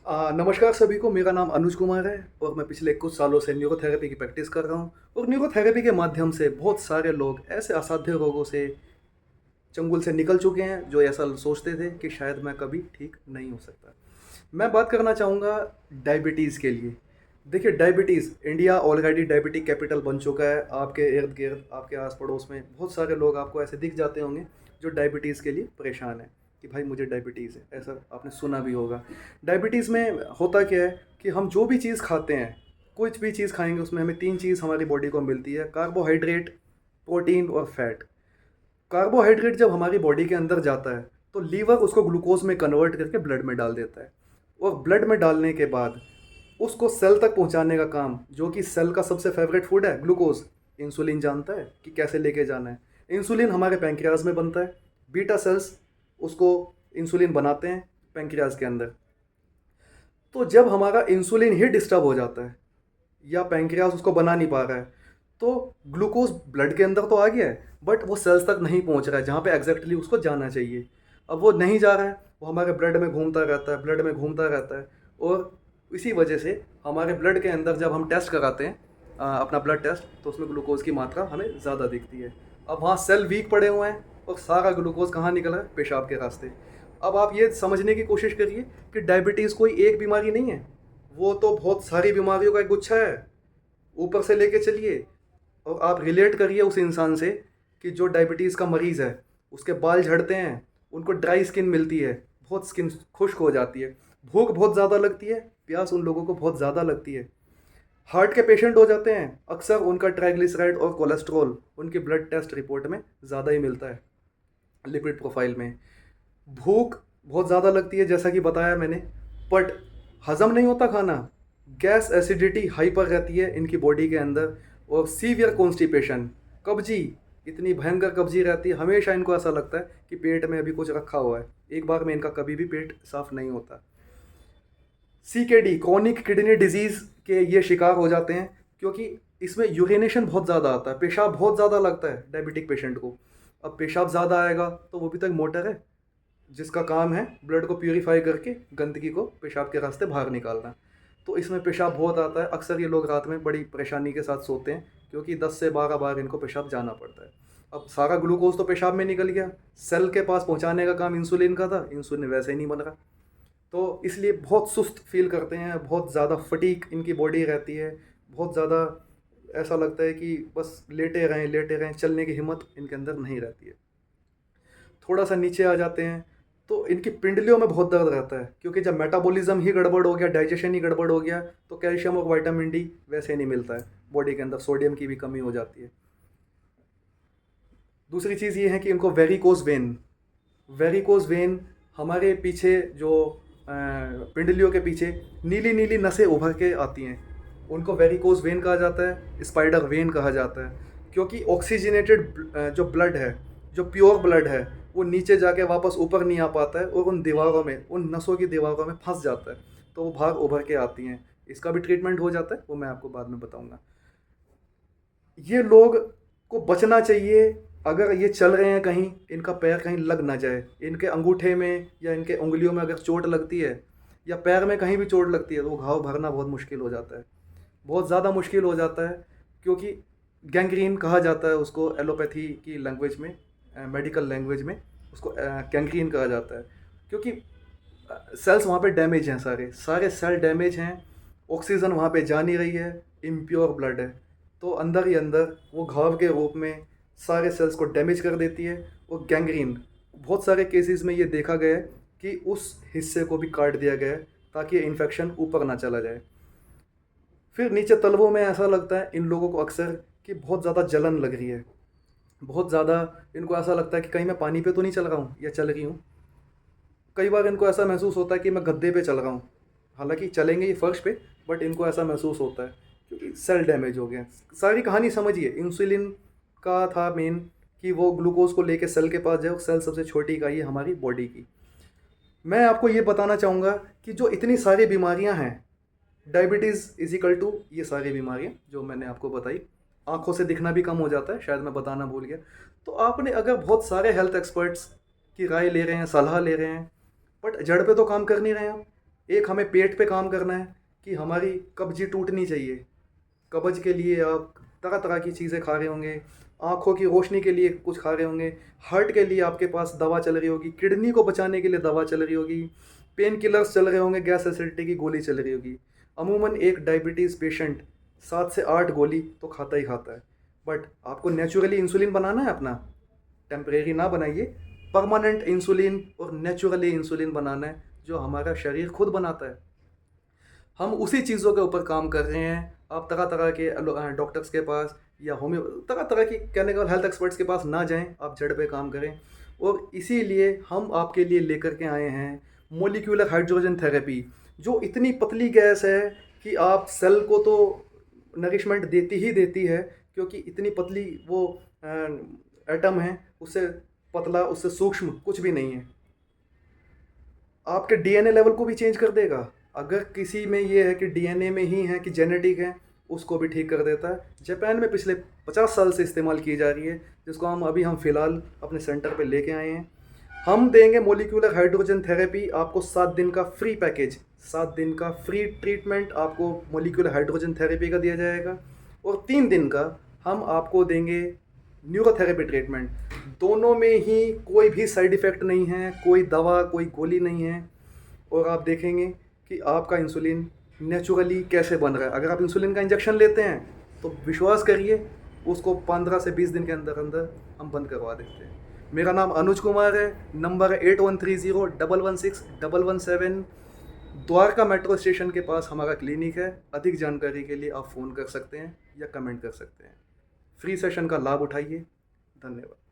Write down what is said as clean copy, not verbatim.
नमस्कार सभी को। मेरा नाम अनुज कुमार है और मैं पिछले कुछ सालों से न्यूरोथेरेपी की प्रैक्टिस कर रहा हूँ। और न्यूरोथेरेपी के माध्यम से बहुत सारे लोग ऐसे असाध्य रोगों से, चंगुल से निकल चुके हैं जो ऐसा सोचते थे कि शायद मैं कभी ठीक नहीं हो सकता। मैं बात करना चाहूँगा डायबिटीज़ के लिए। देखिए, diabetes, India already diabetic capital बन चुका है। आपके इर्द गिर्द, आपके आस पड़ोस में बहुत सारे लोग आपको ऐसे दिख जाते होंगे जो डायबिटीज़ के लिए परेशान है कि भाई मुझे डायबिटीज़ है। ऐसा आपने सुना भी होगा। डायबिटीज़ में होता क्या है कि हम जो भी चीज़ खाते हैं, कुछ भी चीज़ खाएंगे उसमें हमें तीन चीज़ हमारी बॉडी को मिलती है: कार्बोहाइड्रेट, प्रोटीन और फैट। कार्बोहाइड्रेट जब हमारी बॉडी के अंदर जाता है तो लीवर उसको ग्लूकोज में कन्वर्ट करके ब्लड में डाल देता है। और ब्लड में डालने के बाद उसको सेल तक पहुंचाने का काम, जो कि सेल का सबसे फेवरेट फूड है ग्लूकोज, इंसुलिन जानता है कि कैसे लेके जाना है। इंसुलिन हमारे पैंक्रियाज में बनता है। बीटा सेल्स उसको इंसुलिन बनाते हैं पैंक्रियाज के अंदर। तो जब हमारा इंसुलिन ही डिस्टर्ब हो जाता है या पैंक्रियाज उसको बना नहीं पा रहा है, तो ग्लूकोज ब्लड के अंदर तो आ गया है बट वो सेल्स तक नहीं पहुंच रहा है जहाँ पे एग्जैक्टली उसको जाना चाहिए। अब वो नहीं जा रहा है, वो हमारे ब्लड में घूमता रहता है, ब्लड में घूमता रहता है। और इसी वजह से हमारे ब्लड के अंदर जब हम टेस्ट कराते हैं, अपना ब्लड टेस्ट, तो उसमें ग्लूकोज की मात्रा हमें ज़्यादा दिखती है। अब वहाँ सेल वीक पड़े हुए हैं और सारा ग्लूकोज कहाँ निकला है? पेशाब के रास्ते। अब आप ये समझने की कोशिश करिए कि डायबिटीज़ कोई एक बीमारी नहीं है, वो तो बहुत सारी बीमारियों का एक गुच्छा है। ऊपर से लेके चलिए और आप रिलेट करिए उस इंसान से कि जो डायबिटीज़ का मरीज़ है, उसके बाल झड़ते हैं, उनको ड्राई स्किन मिलती है, बहुत स्किन खुश्क हो जाती है, भूख बहुत ज़्यादा लगती है, प्यास उन लोगों को बहुत ज़्यादा लगती है। हार्ट के पेशेंट हो जाते हैं, अक्सर उनका ट्राइग्लिसराइड और कोलेस्ट्रॉल उनकी ब्लड टेस्ट रिपोर्ट में ज़्यादा ही मिलता है, लिपिड प्रोफाइल में। भूख बहुत ज़्यादा लगती है जैसा कि बताया मैंने, बट हज़म नहीं होता खाना। गैस, एसिडिटी हाइपर रहती है इनकी बॉडी के अंदर। और सीवियर कॉन्स्टिपेशन, कब्जी, इतनी भयंकर कब्जी रहती है, हमेशा इनको ऐसा लगता है कि पेट में अभी कुछ रखा हुआ है। एक बार में इनका कभी भी पेट साफ नहीं होता। CKD, क्रॉनिक किडनी डिजीज़ के ये शिकार हो जाते हैं क्योंकि इसमें यूरिनेशन बहुत ज़्यादा आता है, पेशाब बहुत ज़्यादा लगता है डायबिटिक पेशेंट को। अब पेशाब ज़्यादा आएगा तो वो भी तो एक मोटर है जिसका काम है ब्लड को प्यूरीफाई करके गंदगी को पेशाब के रास्ते बाहर निकालना। तो इसमें पेशाब बहुत आता है। अक्सर ये लोग रात में बड़ी परेशानी के साथ सोते हैं क्योंकि 10 से 12 बार इनको पेशाब जाना पड़ता है। अब सारा ग्लूकोज तो पेशाब में निकल गया, सेल के पास पहुंचाने का काम इंसुलिन का था, इंसुलिन वैसे ही नहीं बन रहा। तो इसलिए बहुत सुस्त फील करते हैं, बहुत ज़्यादा फटीक इनकी बॉडी रहती है, बहुत ज़्यादा ऐसा लगता है कि बस लेटे रहें, चलने की हिम्मत इनके अंदर नहीं रहती है। थोड़ा सा नीचे आ जाते हैं तो इनकी पिंडलियों में बहुत दर्द रहता है क्योंकि जब मेटाबॉलिज्म ही गड़बड़ हो गया, डाइजेशन ही गड़बड़ हो गया, तो कैल्शियम और विटामिन डी वैसे नहीं मिलता है बॉडी के अंदर, सोडियम की भी कमी हो जाती है। दूसरी चीज़ ये है कि इनको वेरिकोज वेन हमारे पीछे जो पिंडलियों के पीछे नीली नीली नसें उभर के आती हैं, उनको वेरिकोज वेन कहा जाता है, स्पाइडर वेन कहा जाता है। क्योंकि ऑक्सीजनेटेड जो ब्लड है, जो प्योर ब्लड है, वो नीचे जाके वापस ऊपर नहीं आ पाता है और उन दीवारों में, उन नसों की दीवारों में फंस जाता है, तो वो बाहर उभर के आती हैं। इसका भी ट्रीटमेंट हो जाता है, वो मैं आपको बाद में बताऊंगा। ये लोग को बचना चाहिए। अगर ये चल रहे हैं कहीं, इनका पैर कहीं लग ना जाए, इनके अंगूठे में या इनके उंगलियों में अगर चोट लगती है या पैर में कहीं भी चोट लगती है तो वो घाव भरना बहुत मुश्किल हो जाता है, बहुत ज़्यादा मुश्किल हो जाता है। क्योंकि गैंग्रीन कहा जाता है उसको एलोपैथी की लैंग्वेज में, मेडिकल लैंग्वेज में उसको गैंग्रीन कहा जाता है। क्योंकि सेल्स वहाँ पे डैमेज हैं, सारे सारे सेल डैमेज हैं, ऑक्सीजन वहाँ पे जा नहीं रही है, इम्प्योर ब्लड है, तो अंदर ही अंदर वो घाव के रूप में सारे सेल्स को डैमेज कर देती है। और गैंग्रीन बहुत सारे केसेस में ये देखा गया है कि उस हिस्से को भी काट दिया गया है ताकि इन्फेक्शन ऊपर ना चला जाए। फिर नीचे तलवों में ऐसा लगता है इन लोगों को अक्सर कि बहुत ज़्यादा जलन लग रही है, बहुत ज़्यादा इनको ऐसा लगता है कि कहीं मैं पानी पे तो नहीं चल रहा हूँ या चल रही हूँ। कई बार इनको ऐसा महसूस होता है कि मैं गद्दे पे चल रहा हूँ, हालांकि चलेंगे ये फर्श पे, बट इनको ऐसा महसूस होता है क्योंकि सेल डैमेज हो गया। सारी कहानी समझिए, इंसुलिन का था मेन कि वो ग्लूकोज को लेके सेल के पास जाए, सेल सबसे छोटी इकाई है हमारी बॉडी की। मैं आपको ये बताना चाहूँगा कि जो इतनी सारी बीमारियाँ हैं, डायबिटीज़ इजिकल टू ये सारी बीमारियाँ जो मैंने आपको बताई, आँखों से दिखना भी कम हो जाता है, शायद मैं बताना भूल गया। तो आपने अगर बहुत सारे हेल्थ एक्सपर्ट्स की राय ले रहे हैं, सलाह ले रहे हैं, बट जड़ पे तो काम कर नहीं रहे हैं आप, एक हमें पेट पे काम करना है कि हमारी कब्जी टूटनी चाहिए। कब्ज के लिए आप तरह तरह की चीज़ें खा रहे होंगे, आँखों की रोशनी के लिए कुछ खा रहे होंगे, हार्ट के लिए आपके पास दवा चल रही होगी, किडनी को बचाने के लिए दवा चल रही होगी, पेन किलर्स चल रहे होंगे, गैस एसिडिटी की गोली चल रही होगी। अमूमन एक डायबिटीज़ पेशेंट 7 से 8 गोली तो खाता ही खाता है। बट आपको नेचुरली इंसुलिन बनाना है अपना, टेम्परेरी ना बनाइए, परमानेंट इंसुलिन और नेचुरली इंसुलिन बनाना है जो हमारा शरीर खुद बनाता है। हम उसी चीज़ों के ऊपर काम कर रहे हैं। आप तरह तरह के डॉक्टर्स के पास या होम्यो तरह तरह की कहने का हेल्थ एक्सपर्ट्स के पास ना जाएं, आप जड़ पे काम करें। और इसीलिए हम आपके लिए लेकर के आए हैं मोलिक्यूलर हाइड्रोजन थेरेपी, जो इतनी पतली गैस है कि आप सेल को तो नरिशमेंट देती ही देती है, क्योंकि इतनी पतली वो एटम है, उससे पतला उससे सूक्ष्म कुछ भी नहीं है। आपके डीएनए लेवल को भी चेंज कर देगा। अगर किसी में ये है कि डीएनए में ही है कि जेनेटिक है, उसको भी ठीक कर देता है। जापान में पिछले 50 साल से इस्तेमाल की जा रही है, जिसको हम फ़िलहाल अपने सेंटर पे लेके आए हैं। हम देंगे मोलिक्यूलर हाइड्रोजन थेरेपी आपको 7 दिन का फ्री पैकेज, 7 दिन का फ्री ट्रीटमेंट आपको मोलिक्यूलर हाइड्रोजन थेरेपी का दिया जाएगा। और 3 दिन का हम आपको देंगे न्यूरोथेरेपी ट्रीटमेंट। दोनों में ही कोई भी साइड इफ़ेक्ट नहीं है, कोई दवा कोई गोली नहीं है। और आप देखेंगे कि आपका इंसुलिन नेचुरली कैसे बन रहा है। अगर आप इंसुलिन का इंजेक्शन लेते हैं तो विश्वास करिए, उसको 15 से 20 दिन के अंदर अंदर हम बंद करवा देते हैं। मेरा नाम अनुज कुमार है, नंबर है 8130116117। द्वारका मेट्रो स्टेशन के पास हमारा क्लिनिक है। अधिक जानकारी के लिए आप फ़ोन कर सकते हैं या कमेंट कर सकते हैं। फ्री सेशन का लाभ उठाइए। धन्यवाद।